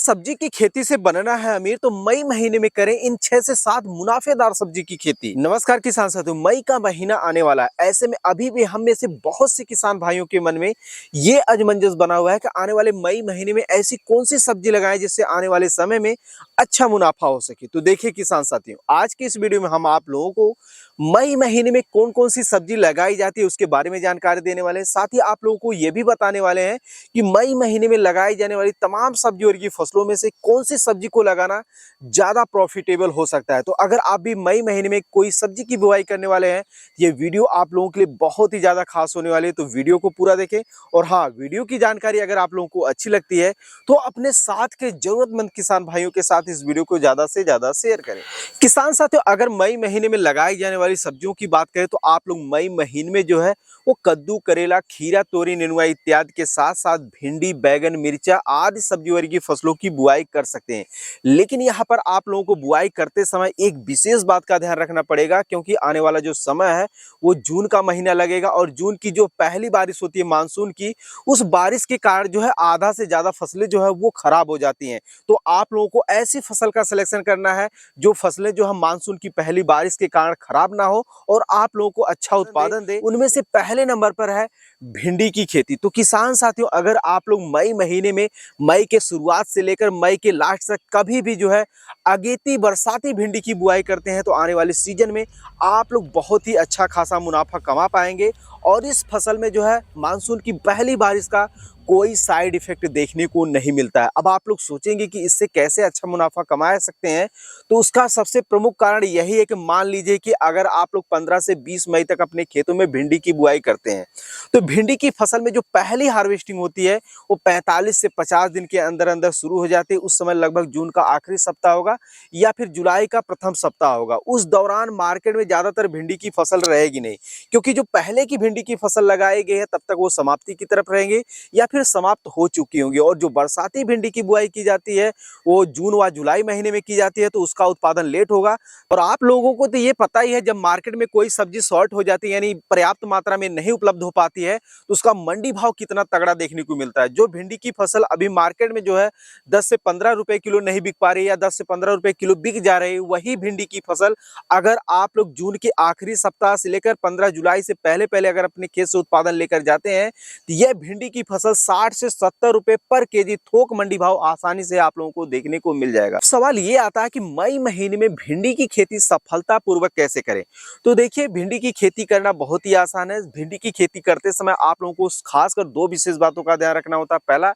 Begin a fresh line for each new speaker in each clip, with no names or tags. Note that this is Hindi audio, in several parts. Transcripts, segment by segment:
सब्जी की खेती से बनना है अमीर तो मई महीने में करें इन 6 से 7 मुनाफेदार सब्जी की खेती। नमस्कार किसान साथियों, मई का महीना आने वाला है। ऐसे में अभी भी हम में से बहुत से किसान भाइयों के मन में ये अजमंजस बना हुआ है कि आने वाले मई महीने में ऐसी कौन सी सब्जी लगाएं जिससे आने वाले समय में अच्छा मुनाफा हो सके। तो देखिए किसान साथियों, आज की इस वीडियो में हम आप लोगों को मई महीने में कौन कौन सी सब्जी लगाई जाती है उसके बारे में जानकारी देने वाले हैं। साथ ही आप लोगों को ये भी बताने वाले हैं कि मई महीने में लगाई जाने वाली तमाम सब्जियों की फसलों में से कौन सी सब्जी को लगाना ज्यादा प्रॉफिटेबल हो सकता है। तो अगर आप भी मई महीने में कोई सब्जी की बुआई करने वाले हैं, ये वीडियो आप लोगों के लिए बहुत ही ज्यादा खास होने वाली है। तो वीडियो को पूरा देखें और हाँ, वीडियो की जानकारी अगर आप लोगों को अच्छी लगती है तो अपने साथ के जरूरतमंद किसान भाइयों के साथ इस वीडियो को ज्यादा से ज्यादा शेयर करें। किसान साथियों, अगर मई महीने में लगाई जाने वाली सब्जियों की बात करें तो आप लोग मई महीने में जो है वो कद्दू, करेला, खीरा, तोरी, नेनुआ इत्यादि के साथ साथ भिंडी, बैगन, मिर्चा आदि सब्जी वर्गीय की फसलों की बुआई कर सकते हैं। लेकिन यहाँ पर आप लोगों को बुआई करते समय एक विशेष बात का ध्यान रखना पड़ेगा, क्योंकि आने वाला जो समय है वो जून का महीना लगेगा और जून की जो पहली बारिश होती है मानसून की, उस बारिश के कारण जो है आधा से ज्यादा फसलें जो है वो खराब हो जाती हैं। तो आप लोगों को ऐसी फसल का सिलेक्शन करना है जो फसलें जो है मानसून की पहली बारिश के कारण खराब ना हो और आप लोगों को अच्छा उत्पादन दे। उनमें से पहले नंबर पर है भिंडी की खेती। तो किसान साथियों, अगर आप लोग मई महीने में मई के शुरुआत से लेकर मई के लास्ट तक कभी भी जो है अगेती बरसाती भिंडी की बुआई करते हैं तो आने वाले सीजन में आप लोग बहुत ही अच्छा खासा मुनाफा कमा पाएंगे। और इस फसल में जो है मानसून की पहली बारिश का कोई साइड इफेक्ट देखने को नहीं मिलता है। अब आप लोग सोचेंगे कि इससे कैसे अच्छा मुनाफा कमा सकते हैं, तो उसका सबसे प्रमुख कारण यही है कि मान लीजिए कि अगर आप लोग 15 से 20 मई तक अपने खेतों में भिंडी की बुआई करते हैं तो भिंडी की फसल में जो पहली हार्वेस्टिंग होती है वो 45 से 50 दिन के अंदर अंदर शुरू हो जाती है। उस समय लगभग जून का आखिरी सप्ताह होगा या फिर जुलाई का प्रथम सप्ताह होगा। उस दौरान मार्केट में ज्यादातर भिंडी की फसल रहेगी नहीं, क्योंकि जो पहले की भिंडी की फसल लगाई गई है तब तक वो समाप्ति की तरफ रहेंगे या फिर समाप्त हो चुकी होंगी। और जो बरसाती भिंडी की बुआई की जाती है वो जून व जुलाई महीने में की जाती है, तो उसका उत्पादन लेट होगा। और आप लोगों को तो ये पता ही है, जब मार्केट में कोई सब्जी शॉर्ट हो जाती है यानी पर्याप्त मात्रा में नहीं उपलब्ध हो पाती है तो उसका मंडी भाव कितना तगड़ा देखने को मिलता है। जो भिंडी की फसल अभी मार्केट में जो है 10 से 15 रुपए किलो नहीं बिक पा रही है या 10 से 15 रुपए किलो बिक जा रही है, वही भिंडी की फसल अगर आप लोग जून के आखिरी सप्ताह से लेकर 15 जुलाई से पहले पहले अगर अपने खेत से उत्पादन लेकर जाते हैं तो यह भिंडी की फसल 60 से 70 रुपए पर केजी थोक मंडी भाव आसानी से आप लोगों को देखने को मिल जाएगा। सवाल ये आता है कि मई महीने में भिंडी की खेती सफलतापूर्वक कैसे करें। तो देखिए, भिंडी की खेती करना बहुत ही आसान है। भिंडी की खेती करते समय आप लोगों को खासकर दो विशेष बातों का ध्यान रखना होता है। पहला,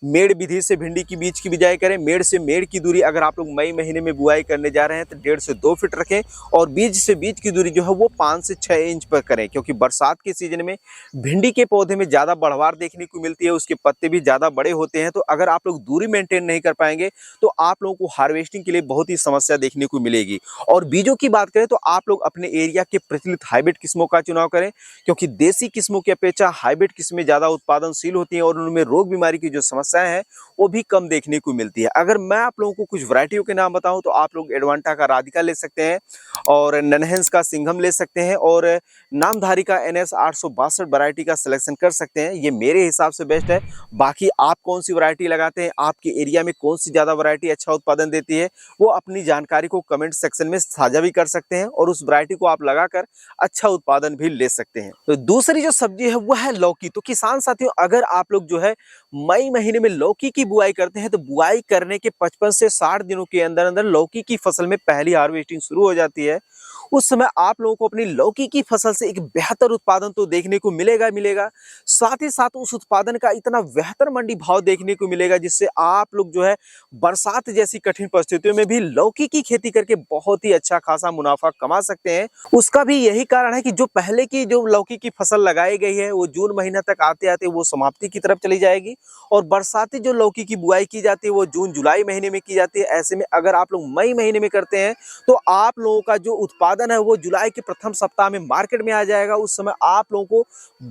मेड़ विधि से भिंडी की बीज की बिजाई करें। मेड़ से मेड़ की दूरी अगर आप लोग मई महीने में बुआई करने जा रहे हैं तो 1.5 से 2 फीट रखें और बीज से बीज की दूरी जो है वो 5 से 6 इंच पर करें, क्योंकि बरसात के सीजन में भिंडी के पौधे में ज्यादा बढ़वार देखने को मिलती है, उसके पत्ते भी ज्यादा बड़े होते हैं। तो अगर आप लोग दूरी मेंटेन नहीं कर पाएंगे तो आप लोगों को हार्वेस्टिंग के लिए बहुत ही समस्या देखने को मिलेगी। और बीजों की बात करें तो आप लोग अपने एरिया के प्रचलित हाइब्रिड किस्मों का चुनाव करें, क्योंकि देसी किस्मों की अपेक्षा हाइब्रिड किस्में ज्यादा उत्पादनशील होती हैं और उनमें रोग बीमारी की जो समस्याएं हैं वो भी कम देखने को मिलती है। अगर मैं आप लोगों को कुछ वैरायटियों के नाम बताऊं तो आप लोग एडवांटा का राधिका ले सकते हैं और ननहेंस का सिंघम ले सकते हैं और नामधारी का NS 862 वैरायटी का सिलेक्शन कर सकते हैं। ये मेरे हिसाब से बेस्ट है। बाकी आप कौन सी वैरायटी लगाते हैं, आपके एरिया में कौन सी ज्यादा वैरायटी अच्छा उत्पादन देती है, वो अपनी जानकारी को कमेंट सेक्शन में साझा भी कर सकते हैं और उस वैरायटी को आप लगाकर अच्छा उत्पादन भी ले सकते हैं। तो दूसरी जो सब्जी है वो है लौकी। तो किसान साथियों, अगर आप लोग जो है मई महीने में लौकी की बुआई करते हैं तो बुआई करने के 55 से 60 दिनों के अंदर अंदर लौकी की फसल में पहली हार्वेस्टिंग शुरू हो जाती है। उस समय आप लोगों को अपनी लौकी की फसल से एक बेहतर उत्पादन तो देखने को मिलेगा, साथ ही साथ उस उत्पादन का इतना बेहतर मंडी भाव देखने को मिलेगा जिससे आप लोग जो है बरसात जैसी कठिन परिस्थितियों में भी लौकी की खेती करके बहुत ही अच्छा खासा मुनाफा कमा सकते हैं। उसका भी यही कारण है कि जो पहले की जो लौकी की फसल लगाई गई है वो जून महीना तक आते आते वो समाप्ति की तरफ चली जाएगी और बरसाती जो लौकी की बुआई की जाती है वो जून जुलाई महीने में की जाती है। ऐसे में अगर आप लोग मई महीने में करते हैं तो आप लोगों का जो उत्पादन उत्पादन है वो जुलाई के प्रथम सप्ताह में मार्केट में आ जाएगा, उस समय आप लोगों को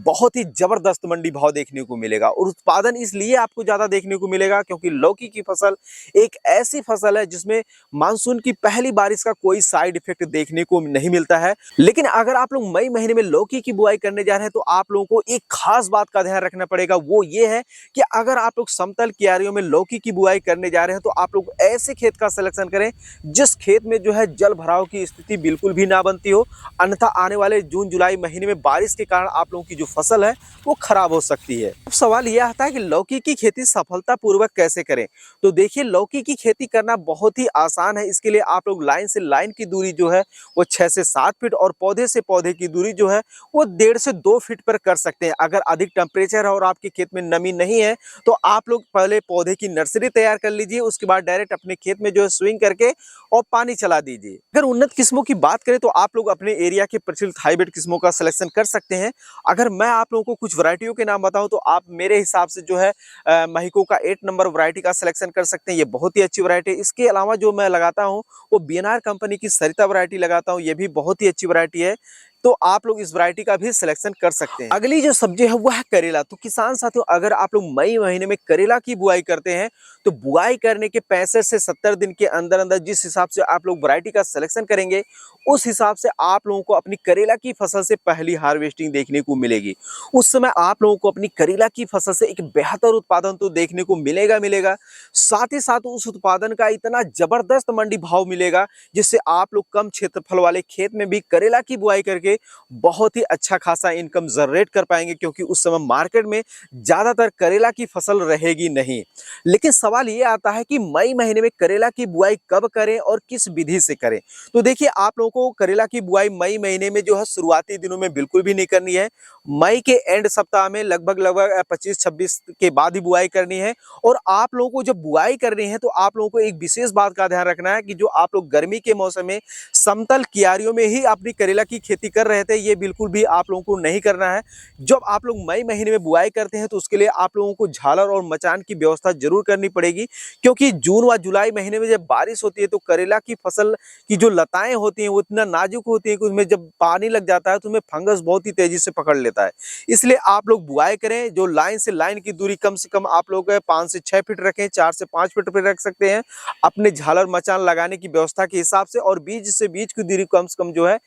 बहुत ही जबरदस्त मंडी भाव देखने को मिलेगा। और उत्पादन इसलिए आपको ज्यादा देखने को मिलेगा क्योंकि लौकी की फसल एक ऐसी फसल है जिसमें मानसून की पहली बारिश का कोई साइड इफेक्ट देखने को नहीं मिलता है। लेकिन अगर आप लोग मई महीने में लौकी की बुआई करने जा रहे हैं तो आप लोगों को एक खास बात का ध्यान रखना पड़ेगा, वो ये है कि अगर आप लोग समतल क्यारियों में लौकी की बुआई करने जा रहे हैं तो आप लोग ऐसे खेत का सिलेक्शन करें जिस खेत में जो है जल भराव की स्थिति बिल्कुल भी ना बनती हो, अन्यथा आने वाले जून जुलाई महीने में बारिश के कारण आप लोगों की जो फसल है वो खराब हो सकती है। अब सवाल यह आता है कि लौकी की खेती सफलतापूर्वक कैसे करें। तो देखिए, लौकी की खेती करना बहुत ही आसान है। इसके लिए आप लोग लाइन से लाइन की दूरी जो है वो 6 से 7 फीट और पौधे से पौधे की दूरी जो है वो 1.5 से 2 फीट पर कर सकते हैं। अगर अधिक टेम्परेचर है और आपके खेत में नमी नहीं है तो आप लोग पहले पौधे की नर्सरी तैयार कर लीजिए, उसके बाद डायरेक्ट अपने खेत में जो है स्विंग करके और पानी चला दीजिए। अगर उन्नत किस्मों की बात करें तो आप लोग अपने एरिया के प्रचलित हाइब्रिड किस्मों का सिलेक्शन कर सकते हैं। अगर मैं आप लोगों को कुछ वैरायटियों के नाम बताऊं तो आप मेरे हिसाब से जो है महिको का 8 नंबर वैरायटी का सिलेक्शन कर सकते हैं, ये बहुत ही अच्छी वैरायटी है। इसके अलावा जो मैं लगाता हूं वो बीएनआर कंपनी की सरिता वैरायटी लगाता हूं, ये भी बहुत ही अच्छी वैरायटी है, तो आप लोग इस वैरायटी का भी सिलेक्शन कर सकते हैं। अगली जो सब्जी है वो है करेला। तो किसान साथियों, अगर आप लोग मई महीने में करेला की बुआई करते हैं तो बुआई करने के 65 से 70 दिन के अंदर अंदर जिस हिसाब से आप लोग वैरायटी का सिलेक्शन करेंगे उस हिसाब से आप लोगों को अपनी करेला की फसल से पहली हार्वेस्टिंग देखने को मिलेगी। उस समय आप लोगों को अपनी करेला की फसल से एक बेहतर उत्पादन तो देखने को मिलेगा, साथ ही साथ उस उत्पादन का इतना जबरदस्त मंडी भाव मिलेगा जिससे आप लोग कम क्षेत्रफल वाले खेत में भी करेला की बुआई करके बहुत ही अच्छा खासा इनकम जनरेट कर पाएंगे, क्योंकि उस समय मार्केट में ज्यादातर करेला की फसल रहेगी नहीं। लेकिन सवाल ये आता है कि मई महीने में करेला की बुआई कब करें और किस विधि से करें। तो देखिए, आप लोगों को करेला की बुआई मई महीने में जो है शुरुआती दिनों में बिल्कुल भी नहीं करनी है। मई के एंड सप्ताह में लगभग 25-26 के बाद ही बुआई करनी है। और आप लोगों को जब बुआई करनी है तो आप लोगों को एक विशेष बात का ध्यान रखना है कि जो आप लोग गर्मी के मौसम में समतल क्यारियों में ही अपनी करेला की खेती कर रहे थे, ये बिल्कुल भी आप लोगों को नहीं करना है। जब आप लोग मई महीने में बुआई करते हैं तो उसके लिए आप लोगों को झालर और मचान की व्यवस्था जरूर करनी पड़ेगी, क्योंकि जून व जुलाई महीने में जब बारिश होती है तो करेला की फसल की जो लताएं होती हैं वो इतना नाजुक होती हैं कि उसमें जब पानी लग जाता है तो उसमें फंगस बहुत ही तेजी से पकड़ लेता है। इसलिए आप लोग बुआई करें, जो लाइन से लाइन की दूरी कम से कम आप लोग 5 से 6 फीट रखें, 4 से 5 फीट पर रख सकते हैं अपने झालर मचान लगाने की व्यवस्था के हिसाब से। और बीज से बीज की दूरी कम से कम जो है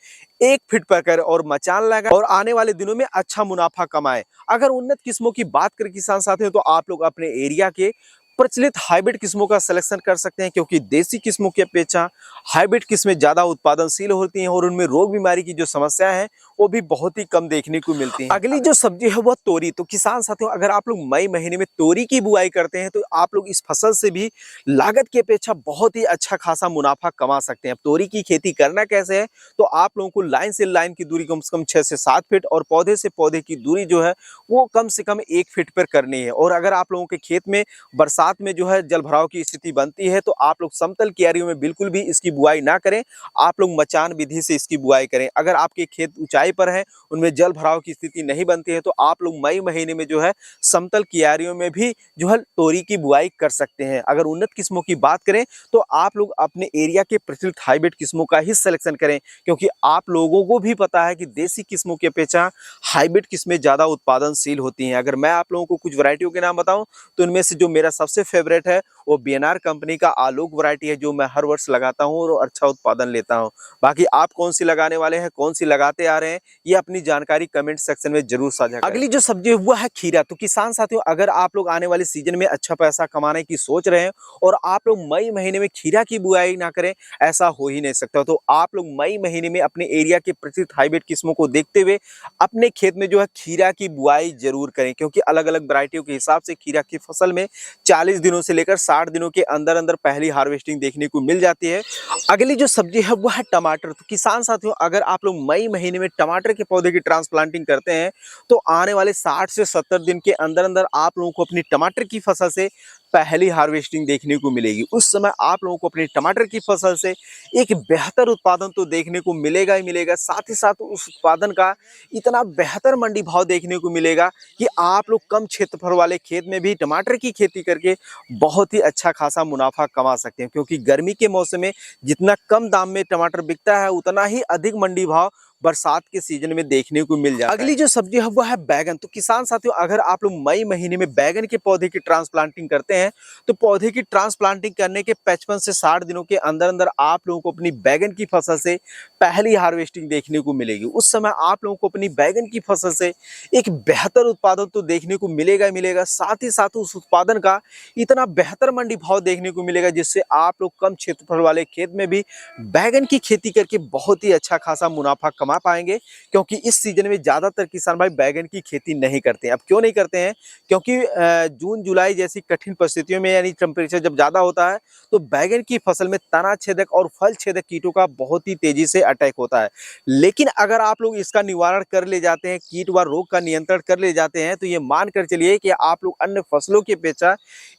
1 फीट पर कर और मचान लगाए और आने वाले दिनों में अच्छा मुनाफा कमाए। अगर उन्नत किस्मों की बात करें किसान साथियों तो आप लोग अपने एरिया के प्रचलित हाइब्रिड किस्मों का सिलेक्शन कर सकते हैं, क्योंकि देसी किस्मों की अपेक्षा हाइब्रिड किस्में ज्यादा उत्पादनशील होती हैं और उनमें रोग बीमारी की जो समस्या है वो भी बहुत ही कम देखने को मिलती है। अगली जो सब्जी है वो तोरी। तो किसान साथियों, अगर आप लोग मई महीने में तोरी की बुआई करते हैं तो आप लोग इस फसल से भी लागत की अपेक्षा बहुत ही अच्छा खासा मुनाफा कमा सकते हैं। अब तोरी की खेती करना कैसे है, तो आप लोगों को लाइन से लाइन की दूरी कम से कम 6 से 7 फीट और पौधे से पौधे की दूरी जो है वो कम से कम 1 फीट पर करनी है। और अगर आप लोगों के खेत में बरसात में जो है जल भराव की स्थिति बनती है तो आप लोग समतल क्यारियों में बिल्कुल भी इसकी बुआई ना करें, आप लोग मचान विधि से इसकी बुआई करें। अगर आपके खेत ऊंचाई पर है, उनमें जल भराव की स्थिति नहीं बनती है, तो आप लोग मई महीने में जो है समतल क्यारियों में भी जो है तोरी की बुआई कर सकते हैं। अगर उन्नत किस्मों की बात करें तो आप लोग अपने एरिया के प्रचलित हाइब्रिड किस्मों का ही सिलेक्शन करें, क्योंकि आप लोगों को भी पता है कि देसी किस्मों की अपेक्षा हाइब्रिड किस्में ज्यादा उत्पादनशील होती हैं। अगर मैं आप लोगों को कुछ वैरायटियों के नाम बताऊं तो इनमें से जो मेरा सबसे फेवरेट है वो बीएनआर कंपनी का आलोक वैरायटी है, जो मैं हर वर्ष लगाता हूं और अच्छा उत्पादन लेता हूं। बाकी आप कौन सी लगाने वाले हैं, कौन सी लगाते आ रहे हैं, ये अपनी जानकारी कमेंट सेक्शन में जरूर साझा करें। अगली जो सब्जी है वो है खीरा। तो किसान साथियों, अगर आप लोग आने वाले सीजन में अच्छा पैसा कमाने की सोच रहे हैं और आप लोग मई महीने में खीरा की बुआई ना करें, ऐसा हो ही नहीं सकता। तो आप लोग मई महीने में अपने एरिया के प्रचलित हाइब्रिड किस्मों को देखते हुए अपने खेत में जो है खीरा की बुआई जरूर करें, क्योंकि अलग अलग वैरायटियों के हिसाब से खीरा की फसल में 40 दिनों से लेकर 60 दिनों के अंदर अंदर पहली हार्वेस्टिंग देखने को मिल जाती है। अगली जो सब्जी है वो है टमाटर। तो किसान साथियों, अगर आप लोग मई महीने में टमाटर के पौधे की ट्रांसप्लांटिंग करते हैं तो आने वाले 60 से 70 दिन के अंदर अंदर आप लोगों को अपनी टमाटर की फसल से पहली हार्वेस्टिंग देखने को मिलेगी। उस समय आप लोगों को अपने टमाटर की फसल से एक बेहतर उत्पादन तो देखने को मिलेगा ही मिलेगा, साथ ही साथ उस उत्पादन का इतना बेहतर मंडी भाव देखने को मिलेगा कि आप लोग कम क्षेत्रफल वाले खेत में भी टमाटर की खेती करके बहुत ही अच्छा खासा मुनाफा कमा सकते हैं। क्योंकि गर्मी के मौसम में जितना कम दाम में टमाटर बिकता है, उतना ही अधिक मंडी भाव बरसात के सीजन में देखने को मिल जाता है। अगली जो सब्जी है वो है बैगन। तो किसान साथियों, अगर आप लोग मई महीने में बैगन के पौधे की ट्रांसप्लांटिंग करते हैं तो पौधे की ट्रांसप्लांटिंग करने के 55 से 60 दिनों के अंदर अंदर आप लोगों को अपनी बैगन की फसल से पहली हार्वेस्टिंग देखने को मिलेगी। उस समय आप लोगों को अपनी बैगन की फसल से एक बेहतर उत्पादन तो देखने को मिलेगा ही मिलेगा, साथ ही साथ उस उत्पादन का इतना बेहतर मंडी भाव देखने को मिलेगा जिससे आप लोग कम क्षेत्रफल वाले खेत में भी बैगन की खेती करके बहुत ही अच्छा खासा मुनाफा कमा पाएंगे। क्योंकि इस सीजन में ज्यादातर किसान भाई बैगन की खेती नहीं करते हैं। अब क्यों नहीं करते हैं? क्योंकि जून जुलाई जैसी कठिन परिस्थितियों में यानी टेम्परेचर जब ज्यादा होता है तो बैगन की फसल में तना छेदक और फल छेदक कीटों का बहुत ही तेजी से अटैक होता है। लेकिन अगर आप लोग इसका निवारण कर ले जाते हैं, कीट व रोग का नियंत्रण कर ले जाते हैं, तो ये मान कर चलिए कि आप लोग अन्य फसलों की अपेक्षा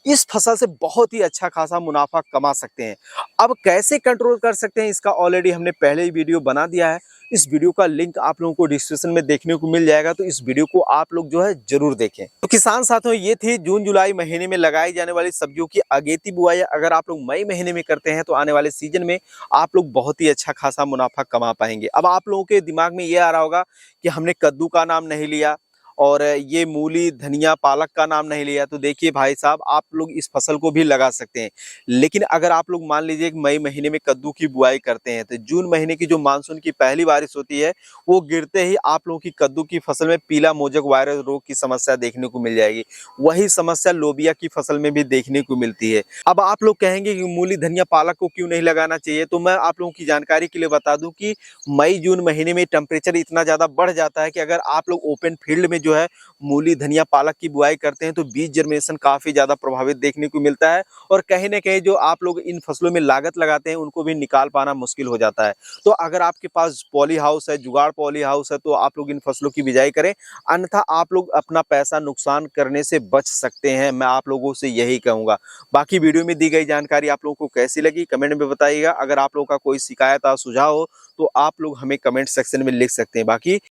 इस फसल से बहुत ही अच्छा खासा मुनाफा कमा सकते हैं। अब कैसे कंट्रोल कर सकते हैं, इसका ऑलरेडी हमने पहले ही वीडियो बना दिया है। इस वीडियो का लिंक आप लोगों को डिस्क्रिप्शन में देखने को मिल जाएगा, तो इस वीडियो को आप लोग जो है जरूर देखें। तो किसान साथियों, ये थी जून जुलाई महीने में लगाई जाने वाली सब्जियों की अगेती बुआई। अगर आप लोग मई महीने में करते हैं तो आने वाले सीजन में आप लोग बहुत ही अच्छा खासा मुनाफा कमा पाएंगे। अब आप लोगों के दिमाग में ये आ रहा होगा कि हमने कद्दू का नाम नहीं लिया और ये मूली धनिया पालक का नाम नहीं लिया। तो देखिए भाई साहब, आप लोग इस फसल को भी लगा सकते हैं। लेकिन अगर आप लोग मान लीजिए कि मई महीने में कद्दू की बुआई करते हैं तो जून महीने की जो मानसून की पहली बारिश होती है वो गिरते ही आप लोगों की कद्दू की फसल में पीला मोजक वायरस रोग की समस्या देखने को मिल जाएगी। वही समस्या लोबिया की फसल में भी देखने को मिलती है। अब आप लोग कहेंगे कि मूली धनिया पालक को क्यों नहीं लगाना चाहिए, तो मैं आप लोगों की जानकारी के लिए बता दूं कि मई जून महीने में टेम्परेचर इतना ज्यादा बढ़ जाता है कि अगर आप लोग ओपन फील्ड में जो है मूली धनिया पालक की बुआई करते हैं तो बीज जर्मिनेशन काफी ज्यादा प्रभावित देखने को मिलता है और कहीं ना कहीं जो आप लोग इन फसलों में लागत लगाते हैं उनको भी निकाल पाना मुश्किल हो जाता है। तो अगर आपके पास पॉली हाउस है, जुगाड़ पॉली हाउस है, तो आप लोग इन फसलों की बिजाई करें, अन्यथा आप लोग अपना पैसा नुकसान करने से बच सकते हैं। मैं आप लोगों से यही कहूंगा। बाकी वीडियो में दी गई जानकारी आप लोगों को कैसी लगी कमेंट में बताइएगा। अगर आप लोगों का कोई शिकायत या सुझाव हो तो आप लोग हमें कमेंट सेक्शन में लिख सकते हैं। बाकी